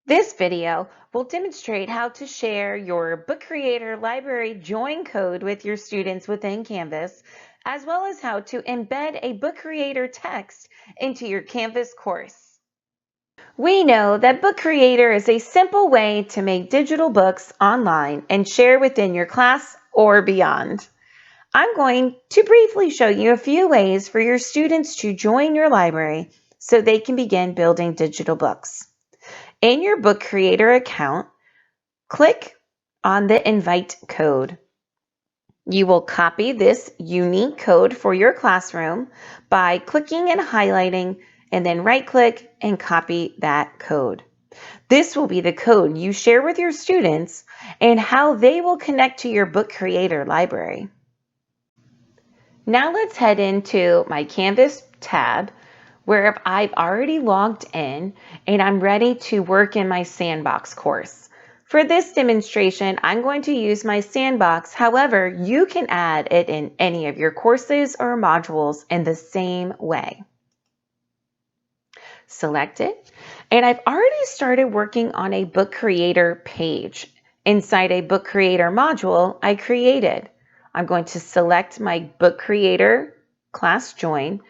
This video will demonstrate how to share your Book Creator Library join code with your students within Canvas, as well as how to embed a Book Creator text into your Canvas course. We know that Book Creator is a simple way to make digital books online and share within your class or beyond. I'm going to briefly show you a few ways for your students to join your library so they can begin building digital books. In your Book Creator account, click on the Invite code. You will copy this unique code for your classroom by clicking and highlighting, and then right-click and copy that code. This will be the code you share with your students and how they will connect to your Book Creator library. Now let's head into my Canvas tab where I've already logged in and I'm ready to work in my Sandbox course. For this demonstration, I'm going to use my Sandbox. However, you can add it in any of your courses or modules in the same way. Select it, and I've already started working on a Book Creator page inside a Book Creator module I created. I'm going to select my Book Creator class join,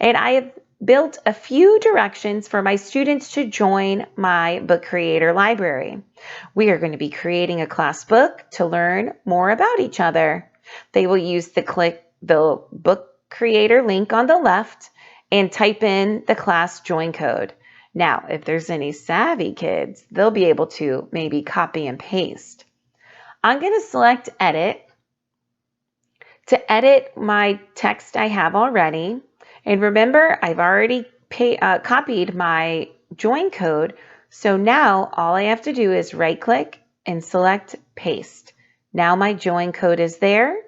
and I have built a few directions for my students to join my Book Creator library. We are going to be creating a class book to learn more about each other. They will use click the Book Creator link on the left and type in the class join code. Now, if there's any savvy kids, they'll be able to maybe copy and paste. I'm going to select edit to edit my text I have already. And remember, I've already copied my join code. So now all I have to do is right click and select paste. Now my join code is there.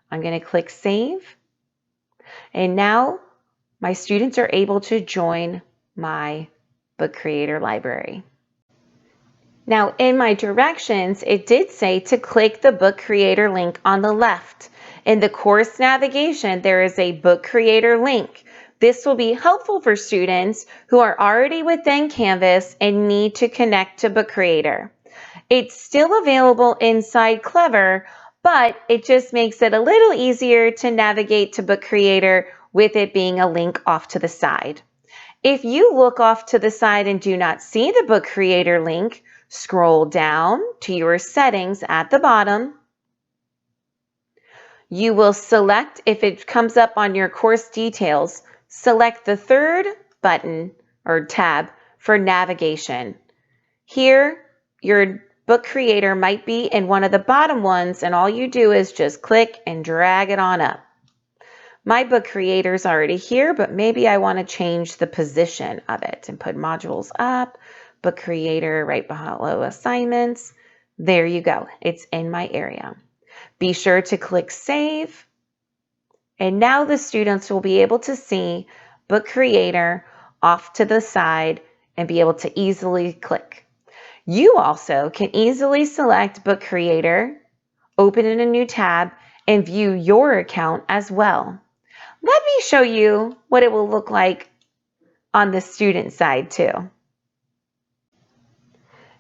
I'm going to click save. And now my students are able to join my Book Creator library. Now in my directions, it did say to click the Book Creator link on the left. In the course navigation, there is a Book Creator link. This will be helpful for students who are already within Canvas and need to connect to Book Creator. It's still available inside Clever, but it just makes it a little easier to navigate to Book Creator with it being a link off to the side. If you look off to the side and do not see the Book Creator link, scroll down to your settings at the bottom. You will select, if it comes up on your course details, select the third button or tab for navigation. Here, your Book Creator might be in one of the bottom ones, and all you do is just click and drag it on up. My Book Creator is already here, but maybe I want to change the position of it and put modules up, Book Creator right below assignments. There you go. It's in my area. Be sure to click save. And now the students will be able to see Book Creator off to the side and be able to easily click. You also can easily select Book Creator, open in a new tab, and view your account as well. Let me show you what it will look like on the student side too.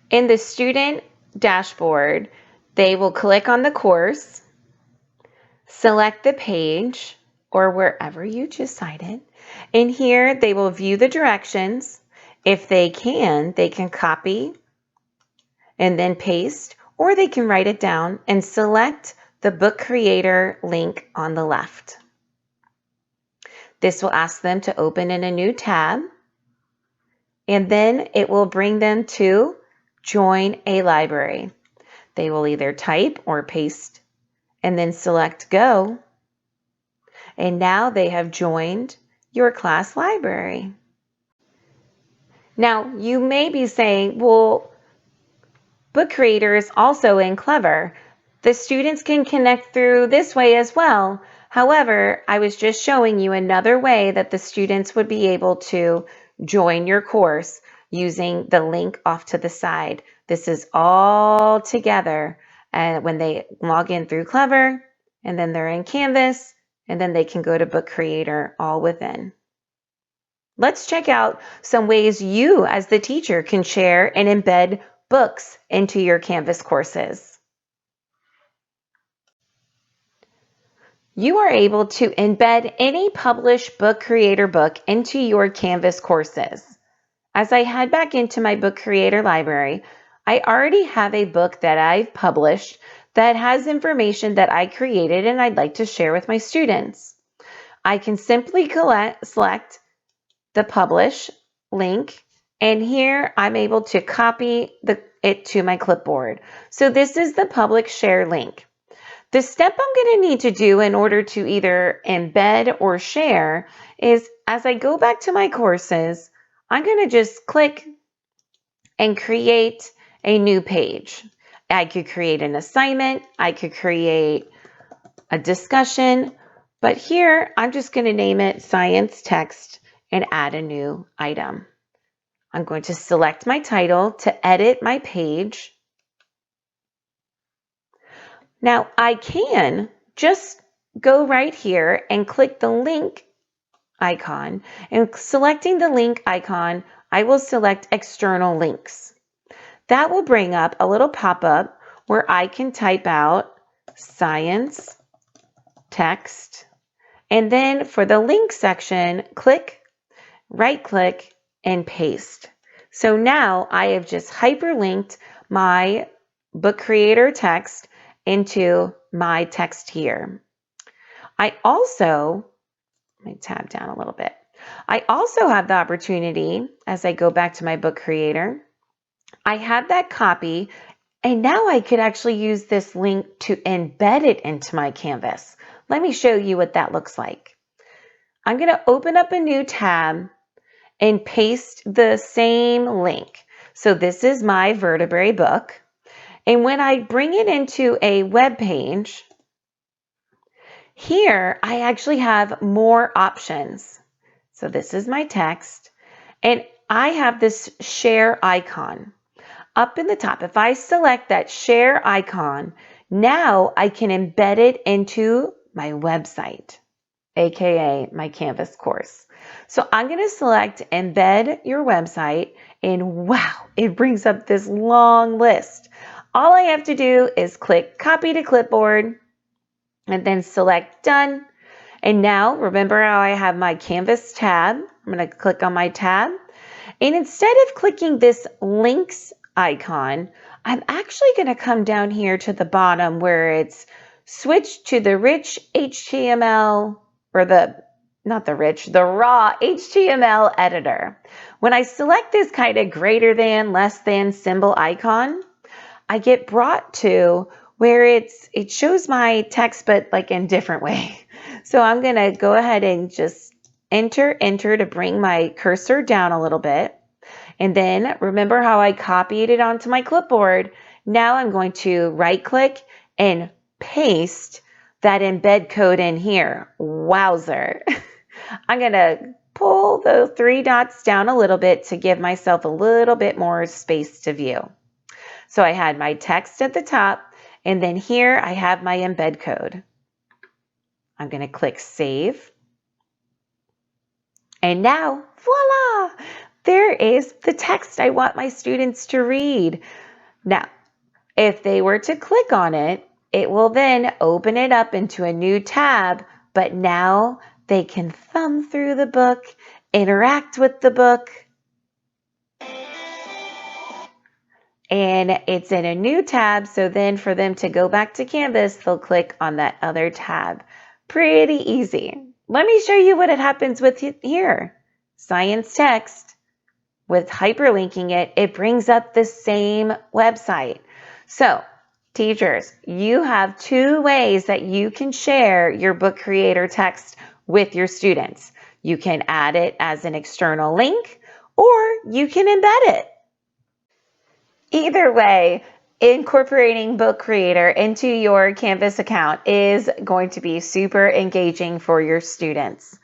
In the student dashboard, they will click on the course, select the page or wherever you decided. In here, they will view the directions. If they can copy and then paste, or they can write it down and select the Book Creator link on the left. This will ask them to open in a new tab, and then it will bring them to join a library. They will either type or paste and then select go. And now they have joined your class library. Now you may be saying, well, Book Creator is also in Clever. The students can connect through this way as well. However, I was just showing you another way that the students would be able to join your course using the link off to the side. This is all together when they log in through Clever, and then they're in Canvas, and then they can go to Book Creator all within. Let's check out some ways you as the teacher can share and embed books into your Canvas courses. You are able to embed any published book creator book into your Canvas courses. As I head back into my book creator library, I already have a book that I've published that has information that I created and I'd like to share with my students. I can simply select the publish link, and here I'm able to copy it to my clipboard. So this is the public share link. The step I'm going to need to do in order to either embed or share is, as I go back to my courses, I'm going to just click and create a new page. I could create an assignment, I could create a discussion, but here I'm just going to name it Science Text and add a new item. I'm going to select my title to edit my page. Now I can just go right here and click the link icon, and selecting the link icon, I will select external links. That will bring up a little pop-up where I can type out science text, and then for the link section, right click, and paste. So now I have just hyperlinked my book creator text into my text here. Let me tab down a little bit. I also have the opportunity, as I go back to my book creator, I have that copy, and now I could actually use this link to embed it into my Canvas. Let me show you what that looks like. I'm going to open up a new tab and paste the same link. So this is my vertebrae book. And when I bring it into a web page, here I actually have more options. So this is my text, and I have this share icon. Up in the top, if I select that share icon, now I can embed it into my website, aka my Canvas course. So I'm going to select embed your website, and wow, it brings up this long list. All I have to do is click copy to clipboard and then select done. And now remember how I have my Canvas tab. I'm going to click on my tab. And instead of clicking this links icon, I'm actually going to come down here to the bottom where it's switch to the rich HTML, or the raw HTML editor. When I select this kind of greater than, less than symbol icon, I get brought to where it shows my text, but like in a different way. So I'm going to go ahead and just enter to bring my cursor down a little bit. And then remember how I copied it onto my clipboard. Now I'm going to right click and paste that embed code in here. Wowzer. I'm going to pull the three dots down a little bit to give myself a little bit more space to view. So I had my text at the top, and then here I have my embed code. I'm going to click save. And now, voila, there is the text I want my students to read. Now, if they were to click on it, it will then open it up into a new tab, but now they can thumb through the book, interact with the book, and it's in a new tab. So then for them to go back to Canvas, they'll click on that other tab. Pretty easy. Let me show you what it happens with here. Science text, with hyperlinking it, it brings up the same website. So teachers, you have two ways that you can share your book creator text with your students. You can add it as an external link, or you can embed it. Either way, incorporating Book Creator into your Canvas account is going to be super engaging for your students.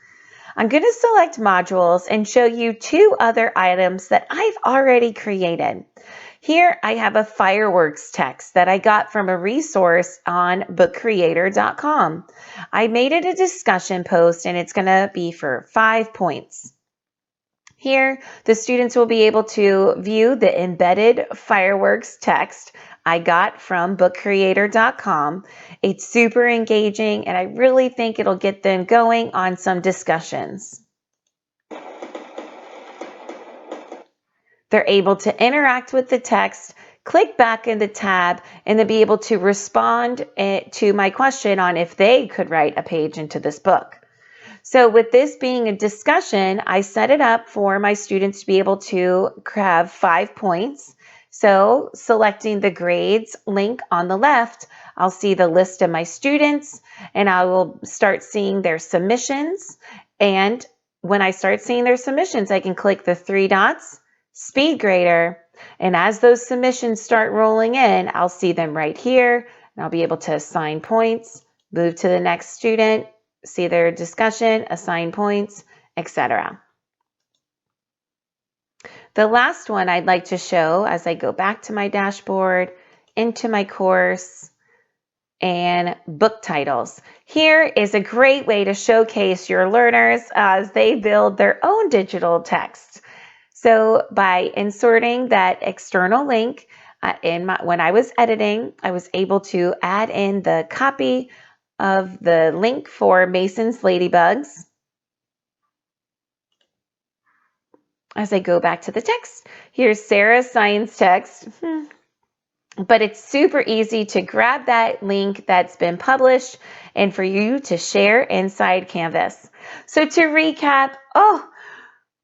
I'm going to select modules and show you two other items that I've already created. Here I have a fireworks text that I got from a resource on bookcreator.com. I made it a discussion post, and it's going to be for 5 points. Here, the students will be able to view the embedded fireworks text I got from bookcreator.com. It's super engaging, and I really think it'll get them going on some discussions. They're able to interact with the text, click back in the tab, and then be able to respond to my question on if they could write a page into this book. So with this being a discussion, I set it up for my students to be able to have 5 points. So selecting the grades link on the left, I'll see the list of my students and I will start seeing their submissions. And when I start seeing their submissions, I can click the 3 dots, speed grader. And as those submissions start rolling in, I'll see them right here and I'll be able to assign points, move to the next student, see their discussion, assign points, etc. The last one I'd like to show as I go back to my dashboard, into my course, and book titles. Here is a great way to showcase your learners as they build their own digital text. So by inserting that external link when I was editing, I was able to add in the copy of the link for Mason's Ladybugs. As I go back to the text, here's Sarah's science text. But it's super easy to grab that link that's been published and for you to share inside Canvas. So to recap,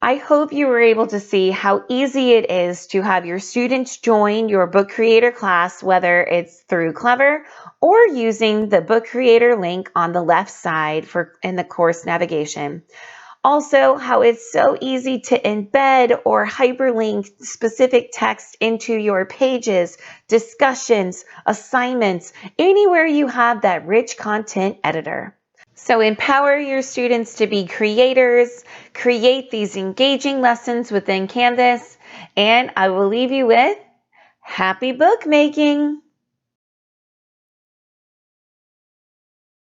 I hope you were able to see how easy it is to have your students join your Book Creator class, whether it's through Clever or using the Book Creator link on the left side in the course navigation. Also, how it's so easy to embed or hyperlink specific text into your pages, discussions, assignments, anywhere you have that rich content editor. So empower your students to be creators, create these engaging lessons within Canvas, and I will leave you with happy bookmaking.